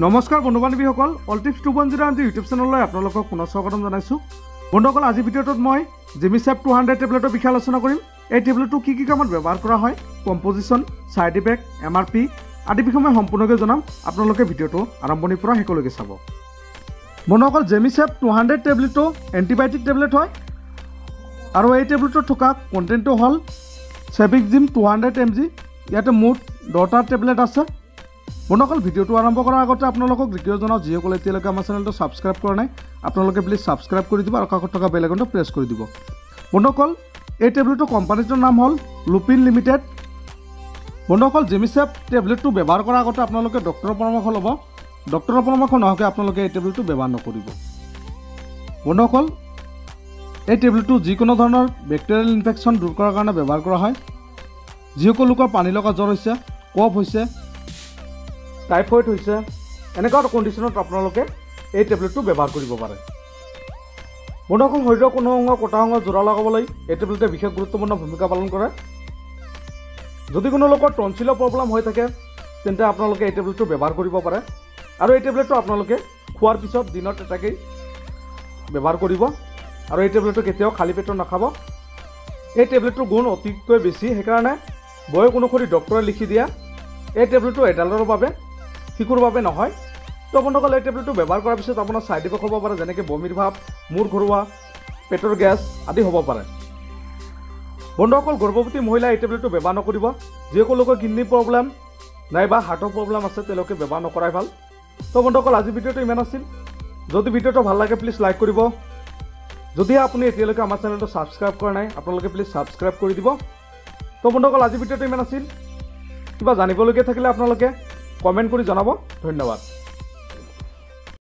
নমস্কাৰ বন্ধু বান্ধৱীসকল, all tips 2.0 YouTube চেনেললৈ আপোনালোকক পুনৰ স্বাগতম জনাইছোঁ। বন্ধুসকল, আজি ভিডিঅ'টোত মই জিমিচেপ 200 টেবলেটৰ বিষয়ে আলোচনা কৰিম। এই টেবলেটটো কি কামত ব্যৱহাৰ কৰা হয়, কম্পজিশ্যন, ছাইড ইফেক্ট, MRP আদি বিষয়ে মই সম্পূৰ্ণকৈ জনাম। আপোনালোকে ভিডিঅ'টো আৰম্ভণিৰ পৰা শেষলৈকে চাব। বন্ধুসকল, জিমিচেপ 200 টেবলেটটো এণ্টিবায়'টিক টেবলেট হয় আৰু এই টেবলেটত থকা কণ্টেণ্টটো হ'ল চেভিকজিম 200 mg। ইয়াতে মুঠ 10টা টেবলেট আছে। বন্ধুসকল, ভিডিঅ'টো আৰম্ভ কৰাৰ আগতে আপোনালোকক ৰিকুৱেষ্ট জনাওঁ, যিসকলে এতিয়ালৈকে আমাৰ চেনেলটো ছাবস্ক্ৰাইব কৰা নাই আপোনালোকে প্লিজ ছাবস্ক্ৰাইব কৰি দিব আৰু কাষত থকা বেল আইকনটো প্ৰেছ কৰি দিব। বন্ধুসকল, এই টেবলেটৰ কোম্পানীটোৰ নাম হ'ল লুপিন লিমিটেড। বন্ধুসকল, জিমিচেপ টেবলেটটো ব্যৱহাৰ কৰাৰ আগতে আপোনালোকে ডক্টৰৰ পৰামৰ্শ ল'ব। ডক্টৰৰ পৰামৰ্শ নোহোৱাকৈ আপোনালোকে এই টেবলেটটো ব্যৱহাৰ নকৰিব। বন্ধুসকল, এই টেবলেটটো যিকোনো ধৰণৰ বেক্টেৰিয়েল ইনফেকশ্যন দূৰ কৰাৰ কাৰণে ব্যৱহাৰ কৰা হয়। যিসকল লোকৰ পানী লগা জ্বৰ হৈছে, কফ হৈছে, টাইফয়েড হৈছে, এনেকুৱা কণ্ডিশ্যনত আপোনালোকে এই টেবলেটটো ব্যৱহাৰ কৰিব পাৰে। বন্ধুসকল, শৰীৰৰ কোনো অংগ কটা অংগ জোৰা লগাবলৈ এই টেবলেটে বিশেষ গুৰুত্বপূৰ্ণ ভূমিকা পালন কৰে। যদি কোনো লোকৰ টনচিলৰ প্ৰব্লেম হৈ থাকে তেন্তে আপোনালোকে এই টেবলেটটো ব্যৱহাৰ কৰিব পাৰে আৰু এই টেবলেটটো আপোনালোকে খোৱাৰ পিছত দিনত এটাকৈ ব্যৱহাৰ কৰিব আৰু এই টেবলেটটো কেতিয়াও খালী পেটত নাখাব। এই টেবলেটটোৰ গুণ অতিকৈ বেছি, সেইকাৰণে বয়স অনুসৰি ডক্টৰে লিখি দিয়া এই টেবলেটটো এডাল্টৰ বাবে, শিশুৰ বাবে নহয়। তো বন্ধুসকল, এই টেবলেটটো ব্যৱহাৰ কৰাৰ পিছত আপোনাৰ ছাইড ইফেক্ট হ'ব পাৰে, যেনেকৈ বমিৰ ভাৱ, মূৰ ঘূৰোৱা, পেটৰ গেছ আদি হ'ব পাৰে। বন্ধুসকল, গৰ্ভৱতী মহিলাই এই টেবলেটটো ব্যৱহাৰ নকৰিব। যিসকল লোকৰ কিডনী প্ৰব্লেম নাইবা হাৰ্টৰ প্ৰব্লেম আছে তেওঁলোকে ব্যৱহাৰ নকৰাই ভাল। তো বন্ধুসকল, আজি ভিডিঅ'টো ইমান আছিল। যদি ভিডিঅ'টো ভাল লাগে প্লিজ লাইক কৰিব। যদিহে আপুনি এতিয়ালৈকে আমাৰ চেনেলটো ছাবস্ক্ৰাইব কৰা নাই আপোনালোকে প্লিজ ছাবস্ক্ৰাইব কৰি দিব। তো বন্ধুসকল, আজি ভিডিঅ'টো ইমান আছিল। কিবা জানিবলগীয়া থাকিলে আপোনালোকে কমেণ্ট কৰি জনাব। ধন্যবাদ।